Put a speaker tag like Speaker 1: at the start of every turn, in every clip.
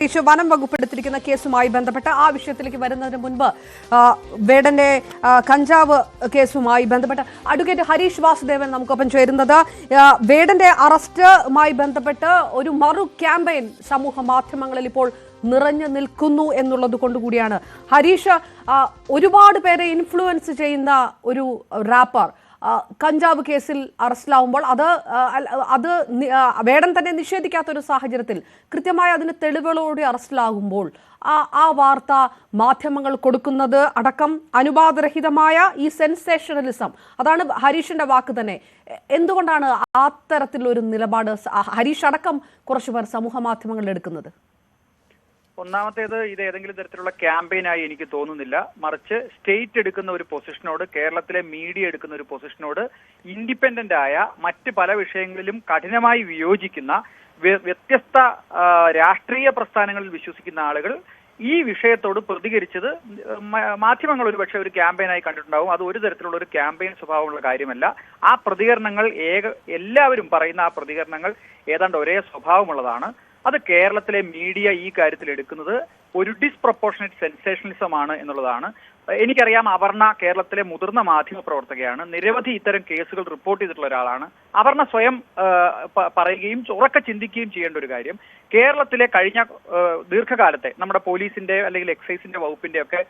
Speaker 1: വനം വകുപ്പ് എടുത്തിരിക്കുന്ന കേസുമായി ബന്ധപ്പെട്ട ആ വിഷയത്തിലേക്ക് വരുന്നതിന് മുൻപ് വേടന്റെ കഞ്ചാവ് കേസുമായി ബന്ധപ്പെട്ട അഡ്വക്കേറ്റ് ഹരീഷ് വാസുദേവൻ നമുക്കൊപ്പം ചേരുന്നത്. വേടന്റെ അറസ്റ്റുമായി ബന്ധപ്പെട്ട് ഒരു മറു ക്യാമ്പയിൻ സമൂഹ മാധ്യമങ്ങളിൽ ഇപ്പോൾ നിറഞ്ഞു നിൽക്കുന്നു എന്നുള്ളത് കൊണ്ടുകൂടിയാണ്. ഹരീഷ്, ഒരുപാട് പേരെ ഇൻഫ്ലുവൻസ് ചെയ്യുന്ന ഒരു റാപ്പർ കഞ്ചാവ് കേസിൽ അറസ്റ്റിലാവുമ്പോൾ അത് വേടൻ തന്നെ നിഷേധിക്കാത്തൊരു സാഹചര്യത്തിൽ കൃത്യമായി അതിന് തെളിവുകളോടെ അറസ്റ്റിലാകുമ്പോൾ ആ വാർത്ത മാധ്യമങ്ങൾ കൊടുക്കുന്നത് അടക്കം അനുവാദരഹിതമായ ഈ സെൻസേഷണലിസം, അതാണ് ഹരീഷിന്റെ വാക്ക് തന്നെ. എന്തുകൊണ്ടാണ് അത്തരത്തിലൊരു നിലപാട് ഹരീഷ് അടക്കം കുറച്ചുപേർ സമൂഹ മാധ്യമങ്ങളിൽ എടുക്കുന്നത്?
Speaker 2: ഒന്നാമത്തേത്, ഇത് ഏതെങ്കിലും തരത്തിലുള്ള ക്യാമ്പയിനായി എനിക്ക് തോന്നുന്നില്ല. മറിച്ച് സ്റ്റേറ്റ് എടുക്കുന്ന ഒരു പൊസിഷനോട്, കേരളത്തിലെ മീഡിയ എടുക്കുന്ന ഒരു പൊസിഷനോട് ഇൻഡിപെൻഡന്റ് ആയ മറ്റ് പല വിഷയങ്ങളിലും കഠിനമായി വിയോജിക്കുന്ന വ്യത്യസ്ത രാഷ്ട്രീയ പ്രസ്ഥാനങ്ങളിൽ വിശ്വസിക്കുന്ന ആളുകൾ ഈ വിഷയത്തോട് പ്രതികരിച്ചത് മാധ്യമങ്ങൾ ഒരുപക്ഷെ ഒരു ക്യാമ്പയിനായി കണ്ടിട്ടുണ്ടാവും. അത് ഒരു തരത്തിലുള്ള ഒരു ക്യാമ്പയിൻ സ്വഭാവമുള്ള കാര്യമല്ല. ആ പ്രതികരണങ്ങൾ എല്ലാവരും പറയുന്ന ആ പ്രതികരണങ്ങൾ ഏതാണ്ട് ഒരേ സ്വഭാവമുള്ളതാണ്. അത് കേരളത്തിലെ മീഡിയ ഈ കാര്യത്തിൽ എടുക്കുന്നത് ഒരു ഡിസ്പ്രൊപ്പോർഷനേറ്റ് സെൻസേഷണലിസം ആണ് എന്നുള്ളതാണ്. എനിക്കറിയാം, അപർണ കേരളത്തിലെ മുതിർന്ന മാധ്യമ പ്രവർത്തകയാണ്, നിരവധി ഇത്തരം കേസുകൾ റിപ്പോർട്ട് ചെയ്തിട്ടുള്ള ഒരാളാണ്. അപർണ സ്വയം പറയുകയും ഉറക്കെ ചിന്തിക്കുകയും ചെയ്യേണ്ട ഒരു കാര്യം, കേരളത്തിലെ കഴിഞ്ഞ ദീർഘകാലത്തെ നമ്മുടെ പോലീസിന്റെ അല്ലെങ്കിൽ എക്സൈസിന്റെ വകുപ്പിന്റെ ഒക്കെ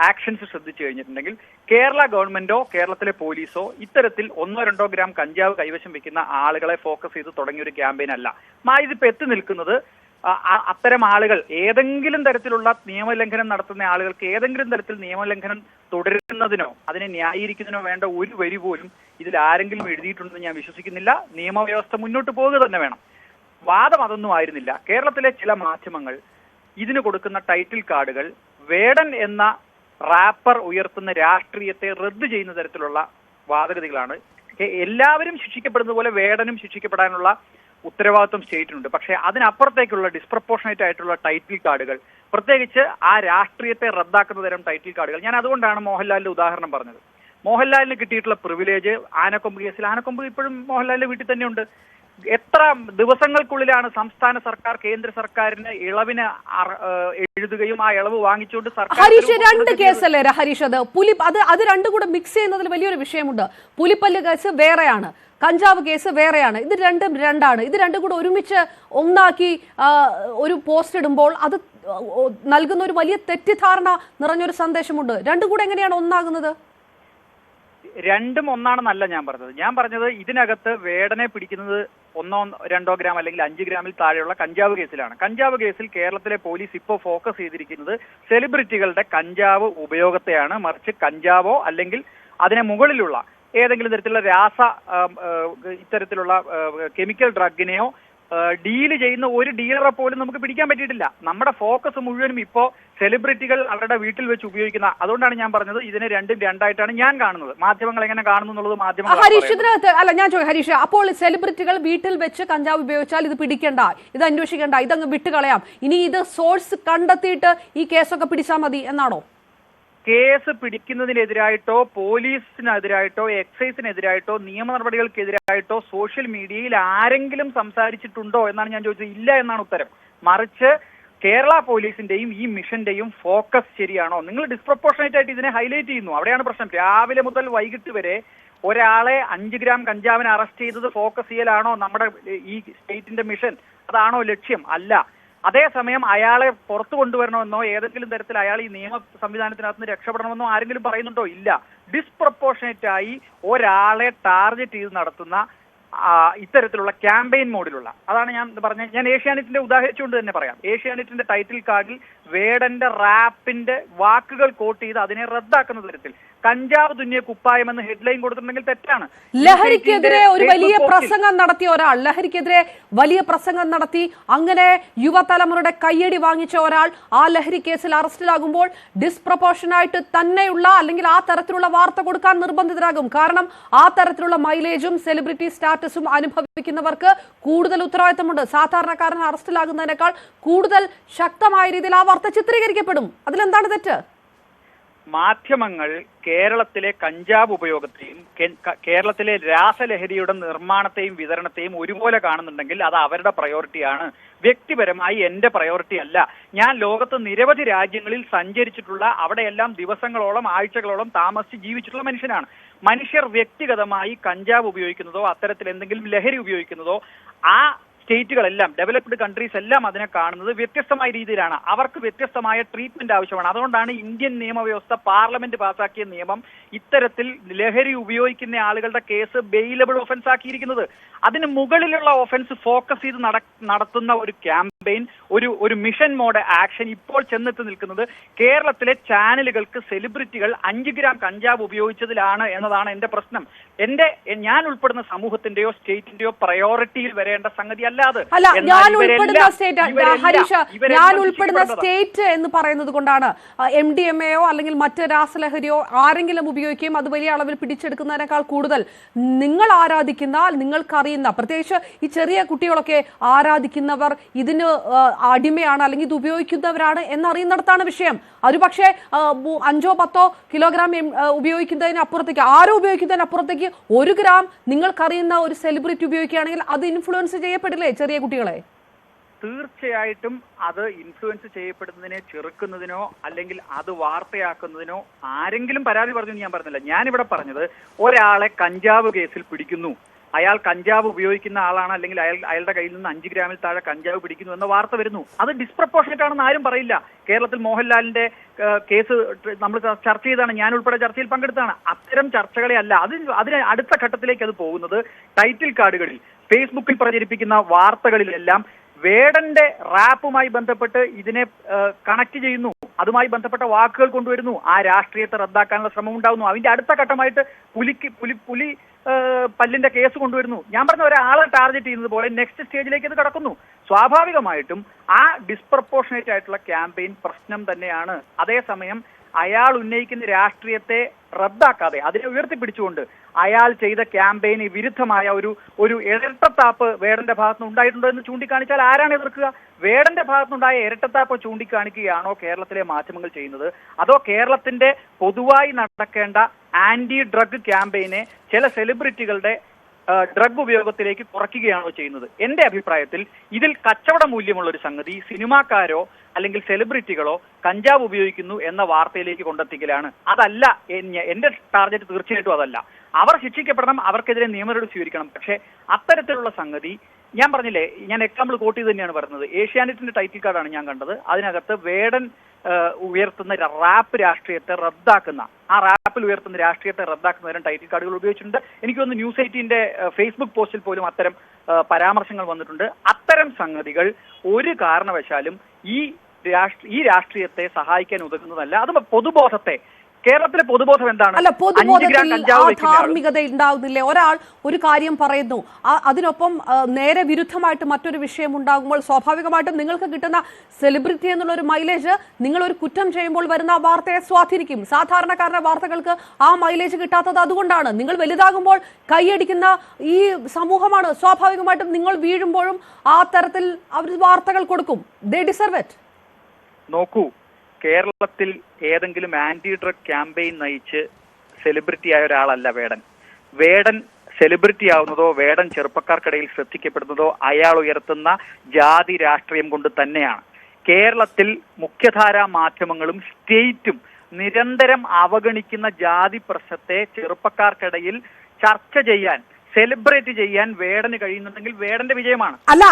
Speaker 2: ആക്ഷൻസ് ശ്രദ്ധിച്ചു കഴിഞ്ഞിട്ടുണ്ടെങ്കിൽ കേരള ഗവൺമെന്റോ കേരളത്തിലെ പോലീസോ ഇത്തരത്തിൽ 1-2 ഗ്രാം കഞ്ചാവ് കൈവശം വെക്കുന്ന ആളുകളെ ഫോക്കസ് ചെയ്ത് തുടങ്ങിയ ഒരു ക്യാമ്പയിൻ അല്ല. ഇതിപ്പോ എത്തി നിൽക്കുന്നത് അത്തരം ആളുകൾ ഏതെങ്കിലും തരത്തിലുള്ള നിയമലംഘനം നടത്തുന്ന ആളുകൾക്ക് ഏതെങ്കിലും തരത്തിൽ നിയമലംഘനം തുടരുന്നതിനോ അതിനെ ന്യായീകരിക്കുന്നതിനോ വേണ്ട ഒരു വരി പോലും ഇതിൽ ആരെങ്കിലും എഴുതിയിട്ടുണ്ടെന്ന് ഞാൻ വിശ്വസിക്കുന്നില്ല. നിയമവ്യവസ്ഥ മുന്നോട്ട് പോവുക തന്നെ വേണം. വാദം അതൊന്നും ആയിരുന്നില്ല. കേരളത്തിലെ ചില മാധ്യമങ്ങൾ ഇതിന് കൊടുക്കുന്ന ടൈറ്റിൽ കാർഡുകൾ വേടൻ എന്ന റാപ്പർ ഉയർത്തുന്ന രാഷ്ട്രീയത്തെ റദ്ദ് ചെയ്യുന്ന തരത്തിലുള്ള വാദഗതികളാണ്. എല്ലാവരും ശിക്ഷിക്കപ്പെടുന്ന പോലെ വേടനും ശിക്ഷിക്കപ്പെടാനുള്ള ഉത്തരവാദിത്വം സ്റ്റേറ്റിനുണ്ട്. പക്ഷേ അതിനപ്പുറത്തേക്കുള്ള ഡിസ്പ്രപ്പോർഷനേറ്റ് ആയിട്ടുള്ള ടൈറ്റിൽ കാർഡുകൾ, പ്രത്യേകിച്ച് ആ രാഷ്ട്രീയത്തെ റദ്ദാക്കുന്ന തരം ടൈറ്റിൽ കാർഡുകൾ, ഞാൻ അതുകൊണ്ടാണ് മോഹൻലാലിന്റെ ഉദാഹരണം പറഞ്ഞത്. മോഹൻലാലിന് കിട്ടിയിട്ടുള്ള പ്രിവിലേജ്, ആനക്കൊമ്പ് കേസിൽ ആനക്കൊമ്പ് ഇപ്പോഴും മോഹൻലാലിന്റെ വീട്ടിൽ തന്നെയുണ്ട്. എത്ര ദിവസങ്ങൾക്കുള്ളിലാണ് സംസ്ഥാന സർക്കാർ കേന്ദ്ര സർക്കാരിന് ഇളവിന് എഴുതുകയും ആ ഇളവ് വാങ്ങിച്ചുകൊണ്ട്
Speaker 1: ഹരീഷ്, 2 കേസല്ലേ ഹരീഷ്? അത് രണ്ടും കൂടെ മിക്സ് ചെയ്യുന്നതിൽ വലിയൊരു വിഷയമുണ്ട്. പുലിപ്പല്ല് കേസ് വേറെയാണ്, കഞ്ചാവ് കേസ് വേറെയാണ്. ഇത് രണ്ടും രണ്ടാണ്. ഇത് രണ്ടും കൂടെ ഒരുമിച്ച് ഒന്നാക്കി ഒരു പോസ്റ്റ് ഇടുമ്പോൾ അത് നൽകുന്ന ഒരു വലിയ തെറ്റിദ്ധാരണ നിറഞ്ഞൊരു സന്ദേശമുണ്ട്. രണ്ടും കൂടെ എങ്ങനെയാണ് ഒന്നാകുന്നത്?
Speaker 2: രണ്ടും ഒന്നാണെന്നല്ല ഞാൻ പറഞ്ഞത് ഇതിനകത്ത് വേടനെ പിടിക്കുന്നത് 1-2 ഗ്രാം അല്ലെങ്കിൽ 5 ഗ്രാമിൽ താഴെയുള്ള കഞ്ചാവ് കേസിലാണ്. കഞ്ചാവ് കേസിൽ കേരളത്തിലെ പോലീസ് ഇപ്പോൾ ഫോക്കസ് ചെയ്തിരിക്കുന്നത് സെലിബ്രിറ്റികളുടെ കഞ്ചാവ് ഉപയോഗത്തെയാണ്. മറിച്ച് കഞ്ചാവോ അല്ലെങ്കിൽ അതിനെ മുകളിലുള്ള ഏതെങ്കിലും തരത്തിലുള്ള ഇത്തരത്തിലുള്ള കെമിക്കൽ ഡ്രഗിനെയോ ഡീല് ചെയ്യുന്ന ഒരു ഡീലറെ പോലും നമുക്ക് പിടിക്കാൻ പറ്റിയിട്ടില്ല. നമ്മുടെ ഫോക്കസ് മുഴുവനും ഇപ്പോ സെലിബ്രിറ്റികൾ അവരുടെ വീട്ടിൽ വെച്ച് ഉപയോഗിക്കുന്ന, അതുകൊണ്ടാണ് ഞാൻ പറഞ്ഞത് ഇതിനെ രണ്ടായിട്ടാണ് ഞാൻ കാണുന്നത്. മാധ്യമങ്ങൾ എങ്ങനെ കാണുന്നു എന്നുള്ളത് മാധ്യമങ്ങൾ.
Speaker 1: ഹരീഷ്, ഇതിനകത്ത് അല്ല, ഞാൻ ചോദിക്കാം ഹരീഷ്, അപ്പോൾ സെലിബ്രിറ്റികൾ വീട്ടിൽ വെച്ച് കഞ്ചാവ് ഉപയോഗിച്ചാൽ ഇത് പിടിക്കണ്ട, ഇത് അന്വേഷിക്കണ്ട, ഇതങ്ങ് വിട്ടുകളയാം, ഇനി ഇത് സോഴ്സ് കണ്ടെത്തിയിട്ട് ഈ കേസൊക്കെ പിടിച്ചാൽ മതി എന്നാണോ?
Speaker 2: കേസ് പിടിക്കുന്നതിനെതിരായിട്ടോ പോലീസിനെതിരായിട്ടോ എക്സൈസിനെതിരായിട്ടോ നിയമ നടപടികൾക്കെതിരായിട്ടോ സോഷ്യൽ മീഡിയയിൽ ആരെങ്കിലും സംസാരിച്ചിട്ടുണ്ടോ എന്നാണ് ഞാൻ ചോദിച്ചത്. ഇല്ല എന്നാണ് ഉത്തരം. മറിച്ച് കേരള പോലീസിന്റെയും ഈ മിഷന്റെയും ഫോക്കസ് ശരിയാണോ? നിങ്ങൾ ഡിസ്പ്രപ്പോർഷനേറ്റ് ആയിട്ട് ഇതിനെ ഹൈലൈറ്റ് ചെയ്യുന്നു. അവിടെയാണ് പ്രശ്നം. രാവിലെ മുതൽ വൈകിട്ട് വരെ ഒരാളെ 5 ഗ്രാം കഞ്ചാവിനെ അറസ്റ്റ് ചെയ്തത് ഫോക്കസ് ചെയ്യലാണോ നമ്മുടെ ഈ സ്റ്റേറ്റിന്റെ മിഷൻ? അതാണോ ലക്ഷ്യം? അല്ല. അതേസമയം അയാളെ പുറത്തു കൊണ്ടുവരണമെന്നോ ഏതെങ്കിലും തരത്തിൽ അയാൾ ഈ നിയമ സംവിധാനത്തിനകത്ത് നിന്ന് രക്ഷപ്പെടണമെന്നോ ആരെങ്കിലും പറയുന്നുണ്ടോ? ഇല്ല. ഡിസ്പ്രപ്പോർഷനേറ്റ് ആയി ഒരാളെ ടാർഗറ്റ് ചെയ്ത് നടത്തുന്ന ഇത്തരത്തിലുള്ള ക്യാമ്പയിൻ മോഡിലുള്ള, അതാണ് ഞാൻ പറഞ്ഞത്. ഞാൻ ഏഷ്യാനെറ്റിന്റെ ഉദാഹരിച്ചുകൊണ്ട് തന്നെ പറയാം. ഏഷ്യാനെറ്റിന്റെ ടൈറ്റിൽ കാർഡിൽ വേടന്റെ റാപ്പിന്റെ വാക്കുകൾ കോട്ട് ചെയ്ത് അതിനെ റദ്ദാക്കുന്ന തരത്തിൽ കഞ്ചാവ് തുന്നിയ കുപ്പായം എന്ന് ഹെഡ്ലൈൻ കൊടുത്തിട്ടുണ്ടെങ്കിൽ തെറ്റാണ്.
Speaker 1: ലഹരിക്കെതിരെ ഒരു വലിയ പ്രസംഗം നടത്തിയ ഒരാൾ, ലഹരിക്കെതിരെ വലിയ പ്രസംഗം നടത്തി അങ്ങനെ യുവതലമുറയുടെ കയ്യടി വാങ്ങിച്ച ഒരാൾ ആ ലഹരി കേസിൽ അറസ്റ്റിലാകുമ്പോൾ ഡിസ്പ്രപ്പോർഷനായിട്ട് തന്നെയുള്ള അല്ലെങ്കിൽ ആ തരത്തിലുള്ള വാർത്ത കൊടുക്കാൻ നിർബന്ധിതരാകും. കാരണം ആ തരത്തിലുള്ള മൈലേജും സെലിബ്രിറ്റി സ്റ്റാറ്റസും അനുഭവിക്കുന്നവർക്ക് കൂടുതൽ ഉത്തരവാദിത്തമുണ്ട്. സാധാരണക്കാരൻ അറസ്റ്റിലാകുന്നതിനേക്കാൾ കൂടുതൽ ശക്തമായ രീതിയിൽ ആ വാർത്ത ചിത്രീകരിക്കപ്പെടും. അതിലെന്താണ് തെറ്റ്?
Speaker 2: മാധ്യമങ്ങൾ കേരളത്തിലെ കഞ്ചാവ് ഉപയോഗത്തെയും കേരളത്തിലെ രാസലഹരിയുടെ നിർമ്മാണത്തെയും വിതരണത്തെയും ഒരുപോലെ കാണുന്നുണ്ടെങ്കിൽ അത് അവരുടെ പ്രയോറിറ്റിയാണ്. വ്യക്തിപരമായി എന്റെ പ്രയോറിറ്റി അല്ല. ഞാൻ ലോകത്ത് നിരവധി രാജ്യങ്ങളിൽ സഞ്ചരിച്ചിട്ടുള്ള, അവിടെയെല്ലാം ദിവസങ്ങളോളം ആഴ്ചകളോളം താമസിച്ച് ജീവിച്ചിട്ടുള്ള മനുഷ്യനാണ്. മനുഷ്യർ വ്യക്തിഗതമായി കഞ്ചാവ് ഉപയോഗിക്കുന്നതോ അത്തരത്തിൽ എന്തെങ്കിലും ലഹരി ഉപയോഗിക്കുന്നതോ ആ സ്റ്റേറ്റുകളെല്ലാം, ഡെവലപ്ഡ് കൺട്രീസ് എല്ലാം അതിനെ കാണുന്നത് വ്യത്യസ്തമായ രീതിയിലാണ്. അവർക്ക് വ്യത്യസ്തമായ ട്രീറ്റ്മെന്റ് ആവശ്യമാണ്. അതുകൊണ്ടാണ് ഇന്ത്യൻ നിയമവ്യവസ്ഥ, പാർലമെന്റ് പാസാക്കിയ നിയമം ഇത്തരത്തിൽ ലഹരി ഉപയോഗിക്കുന്ന ആളുകളുടെ കേസ് ബെയിലബിൾ ഒഫൻസ് ആക്കിയിരിക്കുന്നത്. അതിന് മുകളിലുള്ള ഒഫൻസ് ഫോക്കസ് ചെയ്ത് നടത്തുന്ന ഒരു ക്യാമ്പയിൻ, ഒരു മിഷൻ മോഡ് ആക്ഷൻ ഇപ്പോൾ ചെന്നെത്തി നിൽക്കുന്നത് കേരളത്തിലെ ചാനലുകൾക്ക് സെലിബ്രിറ്റികൾ 5 ഗ്രാം കഞ്ചാവ് ഉപയോഗിച്ചതിലാണ് എന്നതാണ് എന്റെ പ്രശ്നം. ഞാൻ ഉൾപ്പെടുന്ന സമൂഹത്തിന്റെയോ സ്റ്റേറ്റിന്റെയോ പ്രയോറിറ്റിയിൽ വരേണ്ട സംഗതി അല്ലാതെ.
Speaker 1: അല്ല, ഞാൻ ഉൾപ്പെടുന്ന സ്റ്റേറ്റ് എന്ന് പറയുന്നത് കൊണ്ടാണ് MDMAയോ അല്ലെങ്കിൽ മറ്റ് രാസലഹരിയോ ആരെങ്കിലും ഉപയോഗിക്കുകയും അത് വലിയ അളവിൽ പിടിച്ചെടുക്കുന്നതിനേക്കാൾ കൂടുതൽ നിങ്ങൾ ആരാധിക്കുന്ന, നിങ്ങൾക്കറിയുന്ന, പ്രത്യേകിച്ച് ഈ ചെറിയ കുട്ടികളൊക്കെ ആരാധിക്കുന്നവർ ഇതിന് അടിമയാണ് അല്ലെങ്കിൽ ഇത് ഉപയോഗിക്കുന്നവരാണ് എന്നറിയുന്നിടത്താണ് വിഷയം. ഒരു പക്ഷേ 5-10 കിലോഗ്രാം ഉപയോഗിക്കുന്നതിനപ്പുറത്തേക്ക്, ആരോ ഉപയോഗിക്കുന്നതിനപ്പുറത്തേക്ക് 1 ഗ്രാം നിങ്ങൾക്കറിയുന്ന ഒരു സെലിബ്രിറ്റി ഉപയോഗിക്കുകയാണെങ്കിൽ അത് ഇൻഫ്ലുവൻസ് ചെയ്യപ്പെടില്ലേ ചെറിയ കുട്ടികളെ?
Speaker 2: തീർച്ചയായിട്ടും അത് ഇൻഫ്ലുവൻസ് ചെയ്യപ്പെടുന്നതിനെ ചെറുക്കുന്നതിനോ അല്ലെങ്കിൽ അത് വാർത്തയാക്കുന്നതിനോ ആരെങ്കിലും പരാതി പറഞ്ഞു ഞാൻ പറഞ്ഞില്ല. ഞാനിവിടെ പറഞ്ഞത് ഒരാളെ കഞ്ചാവ് കേസിൽ പിടിക്കുന്നു, അയാൾ കഞ്ചാവ് ഉപയോഗിക്കുന്ന ആളാണ്, അല്ലെങ്കിൽ അയാളുടെ കയ്യിൽ നിന്ന് 5 ഗ്രാമിൽ താഴെ കഞ്ചാവ് പിടിക്കുന്നു എന്ന വാർത്ത വരുന്നു. അത് ഡിസ്പ്രപ്പോർഷനേറ്റ് ആണെന്ന് ആരും പറയില്ല. കേരളത്തിൽ മോഹൻലാലിന്റെ കേസ് നമ്മൾ ചർച്ച ചെയ്താണ്, ഞാൻ ഉൾപ്പെടെ ചർച്ചയിൽ പങ്കെടുത്താണ്. അത്തരം ചർച്ചകളെ അല്ല, അതിന് അടുത്ത ഘട്ടത്തിലേക്ക് അത് പോകുന്നത് ടൈറ്റിൽ കാർഡുകളിൽ, ഫേസ്ബുക്കിൽ പ്രചരിപ്പിക്കുന്ന വാർത്തകളിലെല്ലാം വേടന്റെ റാപ്പുമായി ബന്ധപ്പെട്ട് ഇതിനെ കണക്ട് ചെയ്യുന്നു, അതുമായി ബന്ധപ്പെട്ട വാക്കുകൾ കൊണ്ടുവരുന്നു, ആ രാഷ്ട്രീയത്തെ റദ്ദാക്കാനുള്ള ശ്രമം ഉണ്ടാവുന്നു. അതിന്റെ അടുത്ത ഘട്ടമായിട്ട് പുലി പല്ലിന്റെ കേസ് കൊണ്ടുവരുന്നു. ഞാൻ പറഞ്ഞ ഒരാളെ ടാർഗറ്റ് ചെയ്യുന്നത് പോലെ നെക്സ്റ്റ് സ്റ്റേജിലേക്ക് അത് കടക്കുന്നു. സ്വാഭാവികമായിട്ടും ആ ഡിസ്പ്രപ്പോർഷനേറ്റ് ആയിട്ടുള്ള ക്യാമ്പയിൻ പ്രശ്നം തന്നെയാണ്. അതേസമയം അയാൾ ഉന്നയിക്കുന്ന രാഷ്ട്രീയത്തെ റദ്ദാക്കാതെ അതിനെ ഉയർത്തിപ്പിടിച്ചുകൊണ്ട് അയാൾ ചെയ്ത ക്യാമ്പയിന് വിരുദ്ധമായ ഒരു ഇരട്ടത്താപ്പ് വേടന്റെ ഭാഗത്തുനിന്ന് ഉണ്ടായിട്ടുണ്ടോ എന്ന് ചൂണ്ടിക്കാണിച്ചാൽ ആരാണ് എതിർക്കുക? വേടന്റെ ഭാഗത്തുനിന്നുണ്ടായ ഇരട്ടത്താപ്പ് ചൂണ്ടിക്കാണിക്കുകയാണോ കേരളത്തിലെ മാധ്യമങ്ങൾ ചെയ്യുന്നത്? അതോ കേരളത്തിന്റെ പൊതുവായി നടക്കേണ്ട ആന്റി ഡ്രഗ് ക്യാമ്പയിനെ ചില സെലിബ്രിറ്റികളുടെ ഡ്രഗ് ഉപയോഗത്തിലേക്ക് കുറയ്ക്കുകയാണോ ചെയ്യുന്നത്? എന്റെ അഭിപ്രായത്തിൽ ഇതിൽ കച്ചവട മൂല്യമുള്ള ഒരു സംഗതി സിനിമാക്കാരോ അല്ലെങ്കിൽ സെലിബ്രിറ്റികളോ കഞ്ചാവ് ഉപയോഗിക്കുന്നു എന്ന വാർത്തയിലേക്ക് കൊണ്ടെത്തിക്കലാണ്. അതല്ല എന്റെ ടാർഗറ്റ്, തീർച്ചയായിട്ടും അതല്ല. അവർ ശിക്ഷിക്കപ്പെടണം, അവർക്കെതിരെ നിയമനടപടി സ്വീകരിക്കണം. പക്ഷെ അത്തരത്തിലുള്ള സംഗതി ഞാൻ പറഞ്ഞില്ലേ, ഞാൻ എക്സാമ്പിൾ കോട്ട് ചെയ്ത് തന്നെയാണ് പറയുന്നത്. ഏഷ്യാനെറ്റിന്റെ ടൈറ്റിൽ കാർഡാണ് ഞാൻ കണ്ടത്. അതിനകത്ത് വേടൻ ഉയർത്തുന്ന റാപ്പ് രാഷ്ട്രീയത്തെ റദ്ദാക്കുന്ന, ആ റാപ്പിൽ ഉയർത്തുന്ന രാഷ്ട്രീയത്തെ റദ്ദാക്കുന്നവരും ടൈറ്റിൽ കാർഡുകൾ ഉപയോഗിച്ചിട്ടുണ്ട്. എനിക്ക് തോന്നുന്നു ന്യൂസ് 18ന്റെ ഫേസ്ബുക്ക് പോസ്റ്റിൽ പോലും അത്തരം പരാമർശങ്ങൾ വന്നിട്ടുണ്ട്. അത്തരം സംഗതികൾ ഒരു കാരണവശാലും ഈ രാഷ്ട്രീയത്തെ സഹായിക്കാൻ ഉതകുന്നതല്ല. അത് പൊതുബോധത്തെ, കേരളത്തിലെ പൊതുബോധം എന്താണ്?
Speaker 1: അല്ല, പൊതുബോധത്തിൽ ധാർമ്മികത ഉണ്ടാകുന്നില്ലേ? ഒരാൾ ഒരു കാര്യം പറയുന്നു, അതിനൊപ്പം നേരെ വിരുദ്ധമായിട്ട് മറ്റൊരു വിഷയം ഉണ്ടാകുമ്പോൾ സ്വാഭാവികമായിട്ടും നിങ്ങൾക്ക് കിട്ടുന്ന സെലിബ്രിറ്റി എന്നുള്ള ഒരു മൈലേജ് നിങ്ങൾ ഒരു കുറ്റം ചെയ്യുമ്പോൾ വരുന്ന വാർത്തയെ സ്വാധീനിക്കും. സാധാരണക്കാരുടെ വാർത്തകൾക്ക് ആ മൈലേജ് കിട്ടാത്തത് അതുകൊണ്ടാണ്. നിങ്ങൾ വലുതാകുമ്പോൾ കൈയടിക്കുന്ന ഈ സമൂഹമാണ്. സ്വാഭാവികമായിട്ടും നിങ്ങൾ വീഴുമ്പോഴും ആ തരത്തിൽ അവർ വാർത്തകൾ കൊടുക്കും. ദേ ഡിസർവ് ഇറ്റ്.
Speaker 2: നോക്കൂ, കേരളത്തിൽ ഏതെങ്കിലും ആന്റി ഡ്രഗ് ക്യാമ്പയിൻ നയിച്ച് സെലിബ്രിറ്റി ആയ ഒരാളല്ല വേടൻ സെലിബ്രിറ്റി ആവുന്നതോ വേടൻ ചെറുപ്പക്കാർക്കിടയിൽ ശ്രദ്ധിക്കപ്പെടുന്നതോ അയാൾ ഉയർത്തുന്ന ജാതി രാഷ്ട്രീയം കൊണ്ട് തന്നെയാണ്. കേരളത്തിൽ മുഖ്യധാരാ മാധ്യമങ്ങളും സ്റ്റേറ്റും നിരന്തരം അവഗണിക്കുന്ന ജാതി പ്രശ്നത്തെ ചെറുപ്പക്കാർക്കിടയിൽ ചർച്ച ചെയ്യാൻ, സെലിബ്രേറ്റ് ചെയ്യാൻ വേടന് കഴിയുന്നുണ്ടെങ്കിൽ വേടന്റെ വിജയമാണ്.
Speaker 1: അല്ല,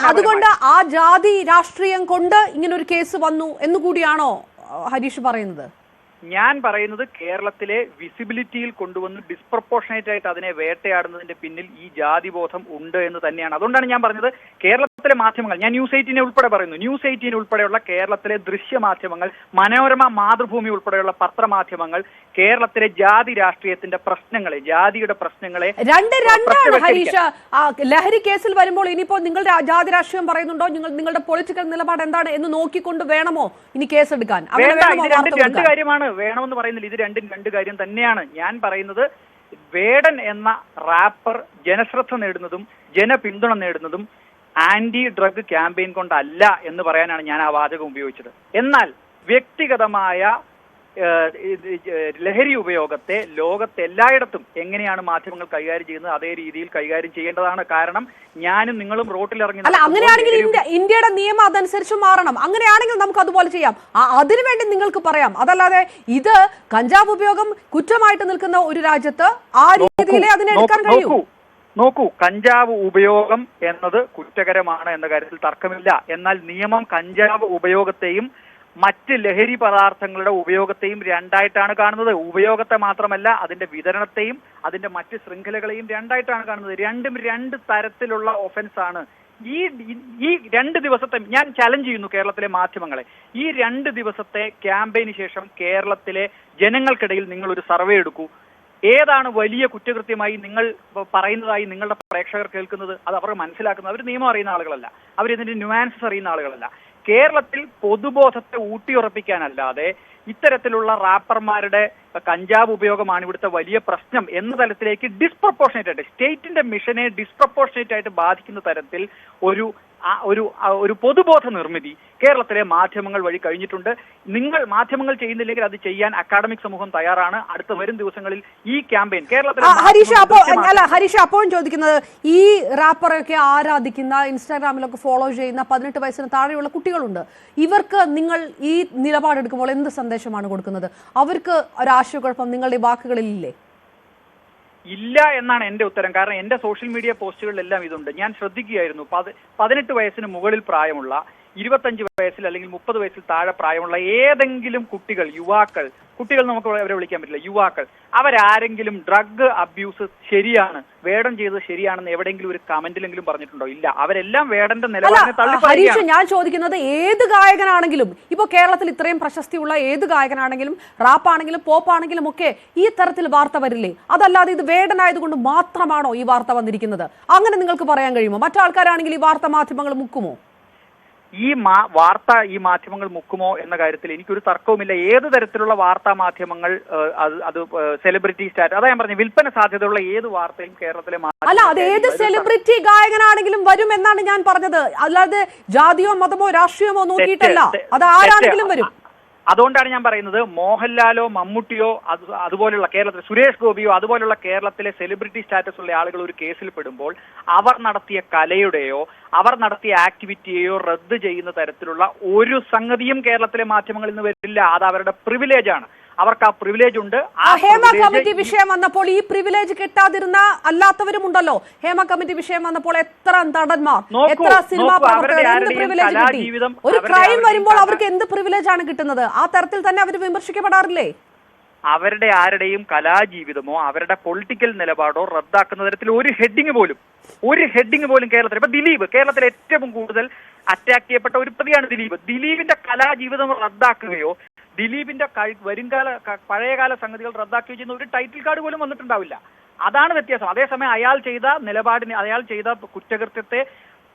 Speaker 1: അതുകൊണ്ട് ആ ജാതി രാഷ്ട്രീയം കൊണ്ട് ഇങ്ങനെ ഒരു കേസ് വന്നു എന്നുകൂടിയാണോ ഹരീഷ് പറയുന്നത്?
Speaker 2: ഞാൻ പറയുന്നത് കേരളത്തിലെ വിസിബിലിറ്റിയിൽ കൊണ്ടുവന്ന് ഡിസ്പ്രപ്പോർഷനേറ്റ് ആയിട്ട് അതിനെ വേട്ടയാടുന്നതിന്റെ പിന്നിൽ ഈ ജാതിബോധം ഉണ്ട് എന്ന് തന്നെയാണ്. അതുകൊണ്ടാണ് ഞാൻ പറഞ്ഞത് കേരളത്തിലെ മാധ്യമങ്ങൾ, ഞാൻ ന്യൂസ് 18 ഉൾപ്പെടെ പറയുന്നു, ന്യൂസ് 18 ഉൾപ്പെടെയുള്ള കേരളത്തിലെ ദൃശ്യമാധ്യമങ്ങൾ, മനോരമ, മാതൃഭൂമി ഉൾപ്പെടെയുള്ള പത്രമാധ്യമങ്ങൾ കേരളത്തിലെ ജാതി രാഷ്ട്രീയത്തിന്റെ പ്രശ്നങ്ങളെ, ജാതിയുടെ പ്രശ്നങ്ങളെ
Speaker 1: രണ്ടാണ് ഹരീഷ്. ലഹരി കേസിൽ വരുമ്പോൾ ഇനിയിപ്പോ നിങ്ങൾ ജാതി രാഷ്ട്രീയം പറയുന്നുണ്ടോ, നിങ്ങളുടെ പൊളിറ്റിക്കൽ നിലപാട് എന്താണ് എന്ന് നോക്കിക്കൊണ്ട് വേണമോ ഇനി കേസെടുക്കാൻ?
Speaker 2: രണ്ട് കാര്യമാണ്. വേണമെന്ന് പറയുന്നില്ല, ഇത് രണ്ട് കാര്യം തന്നെയാണ്. ഞാൻ പറയുന്നത് വേടൻ എന്ന റാപ്പർ ജനശ്രദ്ധ നേടുന്നതും ജനപിന്തുണ നേടുന്നതും ആന്റി ഡ്രഗ് ക്യാമ്പയിൻ കൊണ്ടല്ല എന്ന് പറയാനാണ് ഞാൻ ആ വാചകം ഉപയോഗിച്ചത്. എന്നാൽ വ്യക്തിഗതമായ ലഹരി ഉപയോഗത്തെ ലോകത്ത് എല്ലായിടത്തും എങ്ങനെയാണ് മാധ്യമങ്ങൾ കൈകാര്യം ചെയ്യുന്നത് അതേ രീതിയിൽ കൈകാര്യം ചെയ്യേണ്ടതാണ്. കാരണം ഞാനും നിങ്ങളും റോട്ടിലിറങ്ങി
Speaker 1: അല്ല, അങ്ങനെയാണെങ്കിൽ ഇന്ത്യയുടെ നിയമം അതനുസരിച്ച് മാറണം. അങ്ങനെയാണെങ്കിൽ നമുക്ക് അതുപോലെ ചെയ്യാം. അതിനുവേണ്ടി നിങ്ങൾക്ക് പറയാം. അതല്ലാതെ ഇത് കഞ്ചാവ് ഉപയോഗം കുറ്റമായിട്ട് നിൽക്കുന്ന ഒരു രാജ്യത്ത് ആ രീതിയിലേ അതിനെ എടുക്കാൻ കഴിയൂ.
Speaker 2: നോക്കൂ, കഞ്ചാവ് ഉപയോഗം എന്നത് കുറ്റകരമാണ് എന്ന കാര്യത്തിൽ തർക്കമില്ല. എന്നാൽ നിയമം കഞ്ചാവ് ഉപയോഗത്തെയും മറ്റ് ലഹരി പദാർത്ഥങ്ങളുടെ ഉപയോഗത്തെയും രണ്ടായിട്ടാണ് കാണുന്നത്. ഉപയോഗത്തെ മാത്രമല്ല, അതിന്റെ വിതരണത്തെയും അതിന്റെ മറ്റ് ശൃംഖലകളെയും രണ്ടായിട്ടാണ് കാണുന്നത്. രണ്ടും രണ്ട് തരത്തിലുള്ള ഒഫൻസ് ആണ്. ഈ 2 ദിവസത്തെ ഞാൻ ചലഞ്ച് ചെയ്യുന്നു കേരളത്തിലെ മാധ്യമങ്ങളെ. ഈ 2 ദിവസത്തെ ക്യാമ്പയിന് ശേഷം കേരളത്തിലെ ജനങ്ങൾക്കിടയിൽ നിങ്ങൾ ഒരു സർവേ എടുക്കൂ. ഏതാണ് വലിയ കുറ്റകൃത്യമായി നിങ്ങൾ പറയുന്നതായി നിങ്ങളുടെ പ്രേക്ഷകർ കേൾക്കുന്നത്? അത് അവർ മനസ്സിലാക്കുന്നത്. അവർ നിയമം അറിയുന്ന ആളുകളല്ല, അവരിതിന്റെ ന്യൂആൻസസ് അറിയുന്ന ആളുകളല്ല. കേരളത്തിൽ പൊതുബോധത്തെ ഊട്ടിയുറപ്പിക്കാനല്ലാതെ ഇത്തരത്തിലുള്ള റാപ്പർമാരുടെ കഞ്ചാവ് ഉപയോഗമാണ് ഇവിടുത്തെ വലിയ പ്രശ്നം എന്ന തലത്തിലേക്ക് ഡിസ്പ്രപ്പോർഷനേറ്റ് ആയിട്ട് സ്റ്റേറ്റിന്റെ മിഷനെ ഡിസ്പ്രപ്പോർഷനേറ്റ് ആയിട്ട് ബാധിക്കുന്ന തരത്തിൽ ഒരു പൊതുബോധ നിർമ്മിതി കേരളത്തിലെ മാധ്യമങ്ങൾ വഴി കഴിഞ്ഞിട്ടുണ്ട്. നിങ്ങൾ മാധ്യമങ്ങൾ ചെയ്യുന്നില്ലെങ്കിൽ അത് ചെയ്യാൻ അക്കാഡമിക് സമൂഹം തയ്യാറാണ്. അടുത്ത വരും ദിവസങ്ങളിൽ ഈ ക്യാമ്പയിൻ കേരളത്തിലെ
Speaker 1: ഹരീഷ് അപ്പോഴും ചോദിക്കുന്നത്, ഈ റാപ്പറൊക്കെ ആരാധിക്കുന്ന ഇൻസ്റ്റാഗ്രാമിലൊക്കെ ഫോളോ ചെയ്യുന്ന 18 വയസ്സിന് താഴെയുള്ള കുട്ടികളുണ്ട്. ഇവർക്ക് നിങ്ങൾ ഈ നിലപാടെടുക്കുമ്പോൾ എന്ത് സന്ദേശമാണ് കൊടുക്കുന്നത്? അവർക്ക് ഒരാശയക്കുഴപ്പം നിങ്ങളുടെ വാക്കുകളിലില്ലേ?
Speaker 2: ഇല്ല എന്നാണ് എന്റെ ഉത്തരം. കാരണം എന്റെ സോഷ്യൽ മീഡിയ പോസ്റ്റുകളിലെല്ലാം ഇതുണ്ട്. ഞാൻ ശ്രദ്ധിക്കുകയായിരുന്നു. 18 വയസ്സിന് മുകളിൽ പ്രായമുള്ള 25 വയസ്സിൽ അല്ലെങ്കിൽ 30 വയസ്സിൽ താഴെ പ്രായമുള്ള ഏതെങ്കിലും കുട്ടികൾ നമുക്ക് അവരെ വിളിക്കാൻ പറ്റില്ല, യുവാക്കൾ, അവരാരെങ്കിലും ഡ്രഗ് അബ്യൂസ് ശരിയാണ്, വേടൻ ചെയ്തത് ശരിയാണെന്ന് എവിടെയെങ്കിലും ഒരു കമന്റിലെങ്കിലും പറഞ്ഞിട്ടുണ്ടോ? ഇല്ല. അവരെല്ലാം വേടന്റെ നിലപാടിനെ
Speaker 1: ഹരീഷ്, ഞാൻ ചോദിക്കുന്നത് ഏത് ഗായകനാണെങ്കിലും, ഇപ്പൊ കേരളത്തിൽ ഇത്രയും പ്രശസ്തിയുള്ള ഏത് ഗായകനാണെങ്കിലും, റാപ്പാണെങ്കിലും പോപ്പാണെങ്കിലും ഒക്കെ ഈ തരത്തിൽ വാർത്ത വരില്ലേ? അതല്ലാതെ ഇത് വേടനായതുകൊണ്ട് മാത്രമാണോ ഈ വാർത്ത വന്നിരിക്കുന്നത്? അങ്ങനെ നിങ്ങൾക്ക് പറയാൻ കഴിയുമോ? മറ്റാൾക്കാരാണെങ്കിൽ ഈ വാർത്ത മാധ്യമങ്ങൾ മുക്കുമോ?
Speaker 2: ഈ മാധ്യമങ്ങൾ മുക്കുമോ എന്ന കാര്യത്തിൽ എനിക്കൊരു തർക്കവുമില്ല. ഏത് തരത്തിലുള്ള വാർത്താ മാധ്യമങ്ങൾ അത് സെലിബ്രിറ്റി സ്റ്റാറ്റസ്, അതാ ഞാൻ പറഞ്ഞു, വിൽപ്പന സാധ്യതയുള്ള ഏത് വാർത്തയും കേരളത്തിലെ
Speaker 1: അല്ല, അത് ഏത് സെലിബ്രിറ്റി ഗായകനാണെങ്കിലും വരും എന്നാണ് ഞാൻ പറഞ്ഞത്. അല്ലാതെ ജാതിയോ മതമോ രാഷ്ട്രീയമോ നോക്കിയിട്ടല്ല, അത് ആരാണെങ്കിലും വരും.
Speaker 2: അതുകൊണ്ടാണ് ഞാൻ പറയുന്നത്, മോഹൻലാലോ മമ്മൂട്ടിയോ അതുപോലുള്ള കേരളത്തിലെ സുരേഷ് ഗോപിയോ അതുപോലുള്ള കേരളത്തിലെ സെലിബ്രിറ്റി സ്റ്റാറ്റസ് ഉള്ള ആളുകൾ ഒരു കേസിൽ പെടുമ്പോൾ അവർ നടത്തിയ കലയുടെയോ അവർ നടത്തിയ ആക്ടിവിറ്റിയെയോ റദ്ദ് ചെയ്യുന്ന തരത്തിലുള്ള ഒരു സംഗതിയും കേരളത്തിലെ മാധ്യമങ്ങളിൽ നിന്ന് വരില്ല. അത് അവരുടെ പ്രിവിലേജാണ്. അവർക്ക് ആ പ്രിവിലേജ് ഉണ്ട്.
Speaker 1: ഹേമ കമ്മിറ്റി വിഷയം വന്നപ്പോൾ ഈ പ്രിവിലേജ് കിട്ടാതിരുന്ന അല്ലാത്തവരും ഉണ്ടല്ലോ. ഹേമ കമ്മിറ്റി വിഷയം വന്നപ്പോൾ എത്ര നടന്മാർ, എത്ര സിനിമാ പ്രവർത്തകർ എന്ത് പ്രിവിലേജ് കിട്ടി? ഒരു ക്രൈം വരുമ്പോൾ അവർക്ക് എന്ത് പ്രിവിലേജ് ആണ് കിട്ടുന്നത്? ആ തരത്തിൽ തന്നെ അവർ വിമർശിക്കപ്പെടാറില്ലേ?
Speaker 2: അവരുടെ ആരുടെയും കലാജീവിതമോ അവരുടെ പൊളിറ്റിക്കൽ നിലപാടോ റദ്ദാക്കുന്ന തരത്തിൽ ഒരു ഹെഡിങ് പോലും കേരളത്തിൽ, ഇപ്പൊ ദിലീപ് കേരളത്തിൽ ഏറ്റവും കൂടുതൽ അറ്റാക്ക് ചെയ്യപ്പെട്ട ഒരു പ്രതിയാണ് ദിലീപിന്റെ കലാജീവിതം റദ്ദാക്കുകയോ ദിലീപിന്റെ വരുംകാല പഴയകാല സംഗതികൾ റദ്ദാക്കുകയോ ചെയ്യുന്ന ഒരു ടൈറ്റിൽ കാർഡ് പോലും വന്നിട്ടുണ്ടാവില്ല. അതാണ് വ്യത്യാസം. അതേസമയം അയാൾ ചെയ്ത കുറ്റകൃത്യത്തെ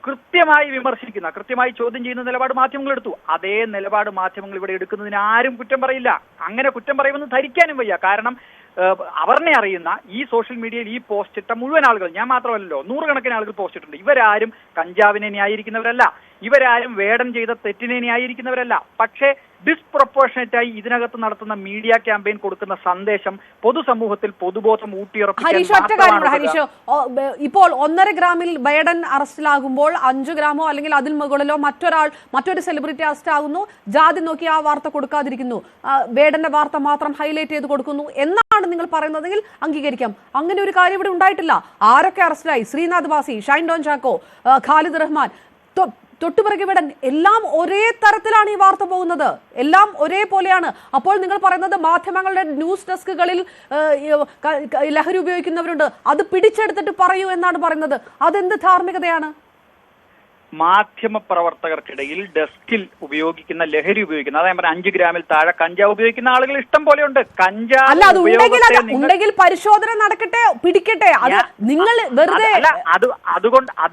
Speaker 2: കൃത്യമായി വിമർശിക്കുന്ന, കൃത്യമായി ചോദ്യം ചെയ്യുന്ന നിലപാട് മാധ്യമങ്ങൾ എടുത്തു. അതേ നിലപാട് മാധ്യമങ്ങൾ ഇവിടെ എടുക്കുന്നതിന് ആരും കുറ്റം പറയില്ല. അങ്ങനെ കുറ്റം പറയുമെന്ന് ധരിക്കാനും വയ്യ. കാരണം അവരെ അറിയുന്ന ഈ സോഷ്യൽ മീഡിയയിൽ ഈ പോസ്റ്റ് ഇട്ട മുഴുവൻ ആളുകൾ, ഞാൻ മാത്രമല്ലല്ലോ, 100 കണക്കിന് ആളുകൾ പോസ്റ്റ് ഇട്ടുണ്ട്. ഇവരാരും കഞ്ചാവിനെ ന്യായീകരിക്കുന്നവരല്ല, ഇവരാരും വേടൻ ചെയ്ത തെറ്റിനെ ന്യായീകരിക്കുന്നവരല്ല. പക്ഷേ ഡിസ്പ്രൊപ്പോർഷനേറ്റ് ആയി ഇതിനകത്ത് നടത്തുന്ന മീഡിയ ക്യാമ്പയിൻ കൊടുക്കുന്ന സന്ദേശം പൊതുസമൂഹത്തിൽ പൊതുബോധം ഊട്ടിയുറപ്പിക്കാൻ.
Speaker 1: ഹരീഷ്, ഇപ്പോൾ 1.5 ഗ്രാമിൽ വേടൻ അറസ്റ്റിലാകുമ്പോൾ 5 ഗ്രാമോ അല്ലെങ്കിൽ അതിൽ മുകളിലോ മറ്റൊരു സെലിബ്രിറ്റി അറസ്റ്റ് ആകുന്നു, ജാതി നോക്കി ആ വാർത്ത കൊടുക്കാതിരിക്കുന്നു, വേടന്റെ വാർത്ത മാത്രം ഹൈലൈറ്റ് ചെയ്ത് കൊടുക്കുന്നു എന്നാണ് നിങ്ങൾ പറയുന്നതെങ്കിൽ അംഗീകരിക്കാം. അങ്ങനെ ഒരു കാര്യം ഇവിടെ ഉണ്ടായിട്ടില്ല. ആരൊക്കെ അറസ്റ്റിലായി? ശ്രീനാഥ് ബാസി, ഷൈൻ ഡോൺ ചാക്കോ, ഖാലിദ് റഹ്മാൻ, തൊട്ടുപിറകെ വേടൻ, എല്ലാം ഒരേ തരത്തിലാണ് ഈ വാർത്ത പോകുന്നത്, എല്ലാം ഒരേപോലെയാണ്. അപ്പോൾ നിങ്ങൾ പറയുന്നത് മാധ്യമങ്ങളുടെ ന്യൂസ് ഡെസ്കുകളിൽ ലഹരി ഉപയോഗിക്കുന്നവരുണ്ട്, അത് പിടിച്ചെടുത്തിട്ട് പറയൂ എന്നാണ് പറയുന്നത്. അതെന്ത് ധാർമ്മികതയാണ്?
Speaker 2: മാധ്യമ പ്രവർത്തകർക്കിടയിൽ ഡെസ്കിൽ ഉപയോഗിക്കുന്ന ലഹരി ഉപയോഗിക്കുന്ന, അതായത് 5 ഗ്രാമിൽ താഴെ കഞ്ചാവ് ഉപയോഗിക്കുന്ന ആളുകൾ ഇഷ്ടം പോലെ ഉണ്ട്. കഞ്ചാവ്
Speaker 1: ഉണ്ടെങ്കിൽ പരിശോധന നടക്കട്ടെ, പിടിക്കട്ടെ. അത് നിങ്ങൾ വെറുതെ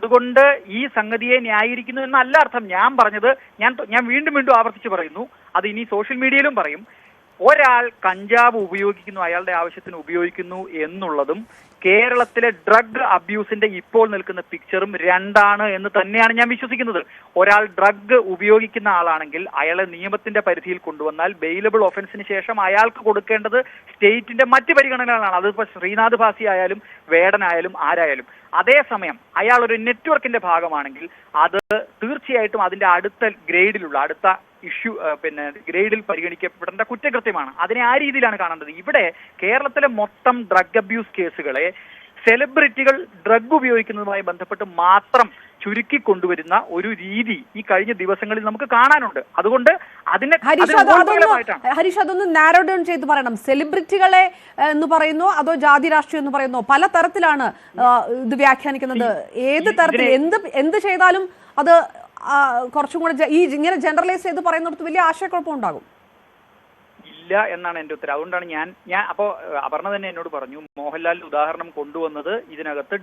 Speaker 2: അതുകൊണ്ട് ഈ സംഗതിയെ ന്യായീകരിക്കുന്നു എന്നല്ല അർത്ഥം. ഞാൻ പറഞ്ഞത്, ഞാൻ വീണ്ടും ആവർത്തിച്ച് പറയുന്നു, അത് ഇനി സോഷ്യൽ മീഡിയയിലും പറയും, ഒരാൾ കഞ്ചാവ് ഉപയോഗിക്കുന്നു, അയാളുടെ ആവശ്യത്തിന് ഉപയോഗിക്കുന്നു എന്നുള്ളതും കേരളത്തിലെ ഡ്രഗ് അബ്യൂസിന്റെ ഇപ്പോൾ നിൽക്കുന്ന പിക്ചറും രണ്ടാണ് എന്ന് തന്നെയാണ് ഞാൻ വിശ്വസിക്കുന്നത്. ഒരാൾ ഡ്രഗ് ഉപയോഗിക്കുന്ന ആളാണെങ്കിൽ അയാളെ നിയമത്തിന്റെ പരിധിയിൽ കൊണ്ടുവന്നാൽ ബെയിലബിൾ ഒഫൻസിന് ശേഷം അയാൾക്ക് കൊടുക്കേണ്ടത് സ്റ്റേറ്റിന്റെ മറ്റ് പരിഗണനകളാണ്. അതിപ്പോ ശ്രീനാഥ് ഭാസി ആയാലും വേടനായാലും ആരായാലും. അതേസമയം അയാൾ ഒരു നെറ്റ്വർക്കിന്റെ ഭാഗമാണെങ്കിൽ അത് തീർച്ചയായിട്ടും അതിന്റെ അടുത്ത ഗ്രേഡിലുള്ള അടുത്ത ഇഷ്യൂ ഗ്രേഡിൽ പരിഗണിക്കപ്പെടേണ്ട കുറ്റകൃത്യമാണ്. അതിനെ ആ രീതിയിലാണ് കാണേണ്ടത്. ഇവിടെ കേരളത്തിലെ മൊത്തം ഡ്രഗ് അബ്യൂസ് കേസുകളെ സെലിബ്രിറ്റികൾ ഡ്രഗ് ഉപയോഗിക്കുന്നതുമായി ബന്ധപ്പെട്ട് മാത്രം ചുരുക്കി കൊണ്ടുവരുന്ന ഒരു രീതി ഈ കഴിഞ്ഞ ദിവസങ്ങളിൽ നമുക്ക് കാണാനുണ്ട്. അതുകൊണ്ട്
Speaker 1: ഹരീഷ് അതൊന്ന് നാരോ ഡൗൺ ചെയ്ത് പറയണം. സെലിബ്രിറ്റികളെ എന്ന് പറയുന്നു അതോ ജാതി രാഷ്ട്രീയം എന്ന് പറയുന്നു? പല തരത്തിലാണ് ഇത് വ്യാഖ്യാനിക്കുന്നത്. ഏത് തരത്തിൽ എന്ത് ചെയ്താലും അത് കുറച്ചും കൂടെ ഇങ്ങനെ ജനറലൈസ് ചെയ്ത് പറയുന്നിടത്ത് വലിയ ആശയക്കുഴപ്പം ഉണ്ടാകും.
Speaker 2: ഇല്ല എന്നാണ് എന്റെ ഉത്തരം. അതുകൊണ്ടാണ് ഞാൻ അപ്പോ അപർണ തന്നെ എന്നോട് പറഞ്ഞു മോഹൻലാലിന്റെ ഉദാഹരണം കൊണ്ടുവന്നത് ഇതിനകത്ത്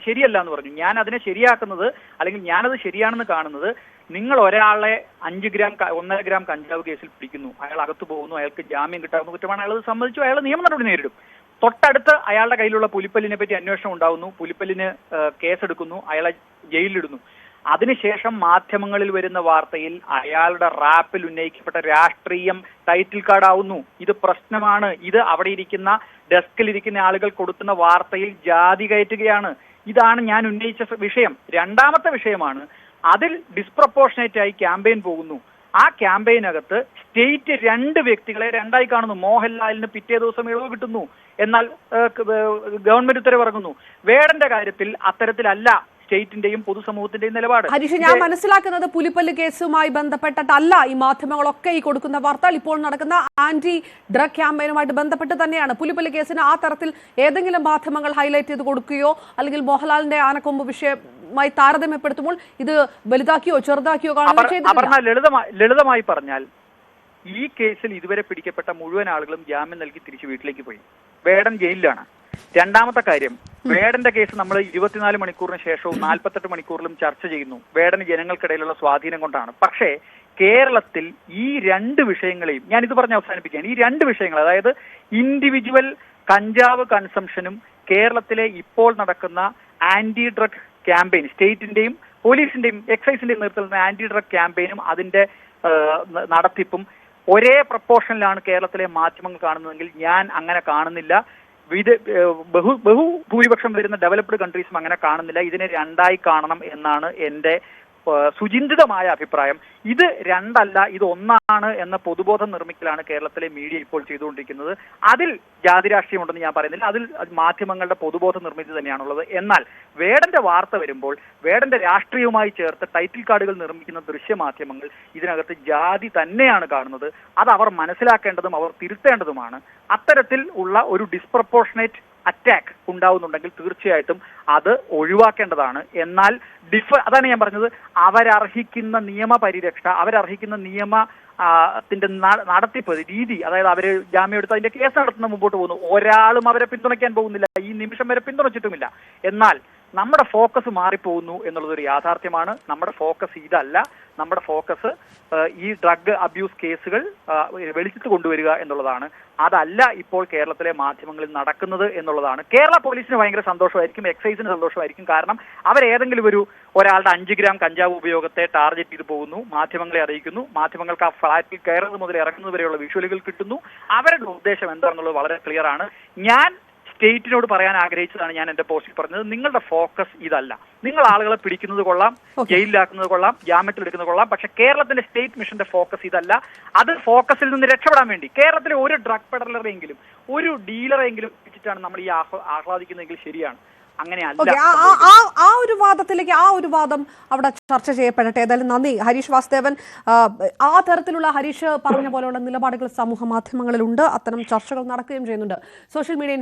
Speaker 2: ശരിയല്ല എന്ന് പറഞ്ഞു. ഞാൻ അതിനെ ശരിയാക്കുന്നത് അല്ലെങ്കിൽ ഞാനത് ശരിയാണെന്ന് കാണുന്നത്, നിങ്ങൾ ഒരാളെ 1 ഗ്രാം കഞ്ചാവ് കേസിൽ പിടിക്കുന്നു, അയാൾ അകത്തു പോകുന്നു, അയാൾക്ക് ജാമ്യം കിട്ടാവുന്ന കുറ്റമാണ്, അയാൾ സമ്മതിച്ചു, അയാൾ നിയമ നടപടി നേരിടും. തൊട്ടടുത്ത് അയാളുടെ കയ്യിലുള്ള പുലിപ്പല്ലിനെ പറ്റി അന്വേഷണം ഉണ്ടാവുന്നു, പുലിപ്പല്ലിന് കേസെടുക്കുന്നു, അയാളെ ജയിലിലിടുന്നു. അതിനുശേഷം മാധ്യമങ്ങളിൽ വരുന്ന വാർത്തയിൽ അയാളുടെ റാപ്പിൽ ഉന്നയിക്കപ്പെട്ട രാഷ്ട്രീയം ടൈറ്റിൽ കാർഡാവുന്നു. ഇത് പ്രശ്നമാണ്. ഇത് അവിടെ ഇരിക്കുന്ന ഡെസ്കിലിരിക്കുന്ന ആളുകൾ കൊടുക്കുന്ന വാർത്തയിൽ ജാതി കയറ്റുകയാണ്. ഇതാണ് ഞാൻ ഉന്നയിച്ച വിഷയം. രണ്ടാമത്തെ വിഷയമാണ് അതിൽ ഡിസ്പ്രപ്പോർഷനേറ്റ് ആയി ക്യാമ്പയിൻ പോകുന്നു. ആ ക്യാമ്പയിനകത്ത് സ്റ്റേറ്റ് 2 വ്യക്തികളെ രണ്ടായി കാണുന്നു. മോഹൻലാലിന് പിറ്റേ ദിവസം ഇളവ് കിട്ടുന്നു, എന്നാൽ ഗവൺമെന്റ് ഉത്തരവിറങ്ങുന്നു. വേടന്റെ കാര്യത്തിൽ അത്തരത്തിലല്ല സ്റ്റേറ്റിന്റെയും പൊതുസമൂഹത്തിന്റെയും നിലപാട്.
Speaker 1: ഹരീഷ്, ഞാൻ മനസ്സിലാക്കുന്നത് പുലിപ്പല്ല് കേസുമായി ബന്ധപ്പെട്ടിട്ടല്ല ഈ മാധ്യമങ്ങളൊക്കെ ഈ കൊടുക്കുന്ന വാർത്ത. ഇപ്പോൾ നടക്കുന്ന ആന്റി ഡ്രഗ് ക്യാമ്പയിനുമായിട്ട് ബന്ധപ്പെട്ട് തന്നെയാണ്. പുലിപ്പല്ല് കേസിന് ആ തരത്തിൽ ഏതെങ്കിലും മാധ്യമങ്ങൾ ഹൈലൈറ്റ് ചെയ്ത് കൊടുക്കുകയോ അല്ലെങ്കിൽ മോഹൻലാലിന്റെ ആനക്കൊമ്പ് വിഷയമായി താരതമ്യപ്പെടുത്തുമ്പോൾ ഇത് വലുതാക്കിയോ ചെറുതാക്കിയോ
Speaker 2: ലളിതമായി പറഞ്ഞാൽ ഈ കേസിൽ ഇതുവരെ പിടിക്കപ്പെട്ട മുഴുവൻ ആളുകളും ജാമ്യം നൽകി തിരിച്ചു വീട്ടിലേക്ക് പോയി. വേടൻ ജയിലിലാണ്. രണ്ടാമത്തെ കാര്യം, വേടന്റെ കേസ് നമ്മൾ 24 മണിക്കൂറിന് ശേഷവും 48 മണിക്കൂറിലും ചർച്ച ചെയ്യുന്നു. വേടന് ജനങ്ങൾക്കിടയിലുള്ള സ്വാധീനം കൊണ്ടാണ്. പക്ഷേ കേരളത്തിൽ ഈ 2 വിഷയങ്ങളെയും ഞാൻ ഇത് പറഞ്ഞ് അവസാനിപ്പിക്കുകയാണ്. ഈ 2 വിഷയങ്ങൾ, അതായത് ഇൻഡിവിജ്വൽ കഞ്ചാവ് കൺസംഷനും കേരളത്തിലെ ഇപ്പോൾ നടക്കുന്ന ആന്റി ഡ്രഗ് ക്യാമ്പയിൻ, സ്റ്റേറ്റിന്റെയും പോലീസിന്റെയും എക്സൈസിന്റെയും നേതൃത്വത്തിൽ ആന്റി ഡ്രഗ് ക്യാമ്പയിനും അതിന്റെ നടത്തിപ്പും ഒരേ പ്രപ്പോർഷനിലാണ് കേരളത്തിലെ മാധ്യമങ്ങൾ കാണുന്നതെങ്കിൽ ഞാൻ അങ്ങനെ കാണുന്നില്ല. ബഹുഭൂരിപക്ഷം വരുന്ന ഡെവലപ്ഡ് കൺട്രീസും അങ്ങനെ കാണുന്നില്ല. ഇതിനെ 2ആയി കാണണം എന്നാണ് എന്റെ സുചിന്തിതമായ അഭിപ്രായം. ഇത് 2 അല്ല, ഇത് 1 എന്ന പൊതുബോധം നിർമ്മിക്കലാണ് കേരളത്തിലെ മീഡിയ ഇപ്പോൾ ചെയ്തുകൊണ്ടിരിക്കുന്നത്. അതിൽ ജാതി രാഷ്ട്രീയമുണ്ടെന്ന് ഞാൻ പറയുന്നില്ല. അതിൽ മാധ്യമങ്ങളുടെ പൊതുബോധം നിർമ്മിച്ചു തന്നെയാണുള്ളത്. എന്നാൽ വേടന്റെ വാർത്ത വരുമ്പോൾ വേടന്റെ രാഷ്ട്രീയവുമായി ചേർത്ത് ടൈറ്റിൽ കാർഡുകൾ നിർമ്മിക്കുന്ന ദൃശ്യമാധ്യമങ്ങൾ ഇതിനകത്ത് ജാതി തന്നെയാണ് കാണുന്നത്. അത് അവർ മനസ്സിലാക്കേണ്ടതും അവർ തിരുത്തേണ്ടതുമാണ്. അത്തരത്തിൽ ഉള്ള ഒരു ഡിസ്പ്രപ്പോർഷനേറ്റ് അറ്റാക്ക് ഉണ്ടാവുന്നുണ്ടെങ്കിൽ തീർച്ചയായിട്ടും അത് ഒഴിവാക്കേണ്ടതാണ്. എന്നാൽ അതാണ് ഞാൻ പറഞ്ഞത്, അവരർഹിക്കുന്ന നിയമപരിരക്ഷ, അവരർഹിക്കുന്ന നിയമത്തിന്റെ നടത്തിപ്പ് രീതി, അതായത് അവര് ജാമ്യം എടുത്ത് അതിന്റെ കേസ് നടത്തുന്ന മുമ്പോട്ട് പോകുന്നു. ഒരാളും അവരെ പിന്തുണയ്ക്കാൻ പോകുന്നില്ല, ഈ നിമിഷം വരെ പിന്തുണച്ചിട്ടുമില്ല. എന്നാൽ നമ്മുടെ ഫോക്കസ് മാറിപ്പോകുന്നു എന്നുള്ളതൊരു യാഥാർത്ഥ്യമാണ്. നമ്മുടെ ഫോക്കസ് ഇതല്ല. നമ്മുടെ ഫോക്കസ് ഈ ഡ്രഗ് അബ്യൂസ് കേസുകൾ വെളിച്ചത്ത് കൊണ്ടുവരിക എന്നുള്ളതാണ്. അതല്ല ഇപ്പോൾ കേരളത്തിലെ മാധ്യമങ്ങളിൽ നടക്കുന്നത് എന്നുള്ളതാണ്. കേരള പോലീസിന് ഭയങ്കര സന്തോഷമായിരിക്കും, എക്സൈസിന് സന്തോഷമായിരിക്കും. കാരണം അവരേതെങ്കിലും ഒരാളുടെ 5 ഗ്രാം കഞ്ചാവ് ഉപയോഗത്തെ ടാർഗറ്റ് ചെയ്ത് പോകുന്നു, മാധ്യമങ്ങളെ അറിയിക്കുന്നു, മാധ്യമങ്ങൾക്ക് ആ ഫ്ളാറ്റിൽ കയറുന്നത് മുതൽ ഇറങ്ങുന്നത് വരെയുള്ള വിഷ്വലുകൾ കിട്ടുന്നു. അവരുടെ ഉദ്ദേശം എന്താണെന്നുള്ളത് വളരെ ക്ലിയർ ആണ്. ഞാൻ സ്റ്റേറ്റിനോട് പറയാൻ ആഗ്രഹിച്ചതാണ് ഞാൻ എന്റെ പോസ്റ്റിൽ പറഞ്ഞത്. നിങ്ങളുടെ ഫോക്കസ് ഇതല്ല. നിങ്ങൾ ആളുകളെ പിടിക്കുന്നത് കൊള്ളാം, ജയിലിലാക്കുന്നത് കൊള്ളാം, ജാമ്യത്തിൽ എടുക്കുന്നത് കൊള്ളാം, പക്ഷെ കേരളത്തിന്റെ സ്റ്റേറ്റ് മിഷന്റെ ഫോക്കസ് ഇതല്ല. അത് ഫോക്കസിൽ നിന്ന് രക്ഷപ്പെടാൻ വേണ്ടി കേരളത്തിലെ ഒരു ഡ്രഗ് പെഡലറെങ്കിലും ഒരു ഡീലറെങ്കിലും വെച്ചിട്ടാണ് നമ്മൾ ഈ ആഹ്ലാദിക്കുന്നതെങ്കിൽ ശരിയാണ്. അങ്ങനെയല്ല.
Speaker 1: ആ ഒരു വാദത്തിലേക്ക് ആ ഒരു വാദം അവിടെ ചർച്ച ചെയ്യപ്പെടട്ടെ. ഏതായാലും നന്ദി ഹരീഷ് വാസുദേവൻ. ആ തരത്തിലുള്ള ഹരീഷ് പറഞ്ഞ പോലെയുള്ള നിലപാടുകൾ സമൂഹ മാധ്യമങ്ങളിലുണ്ട്. അത്തരം ചർച്ചകൾ നടക്കുകയും ചെയ്യുന്നുണ്ട്. Social media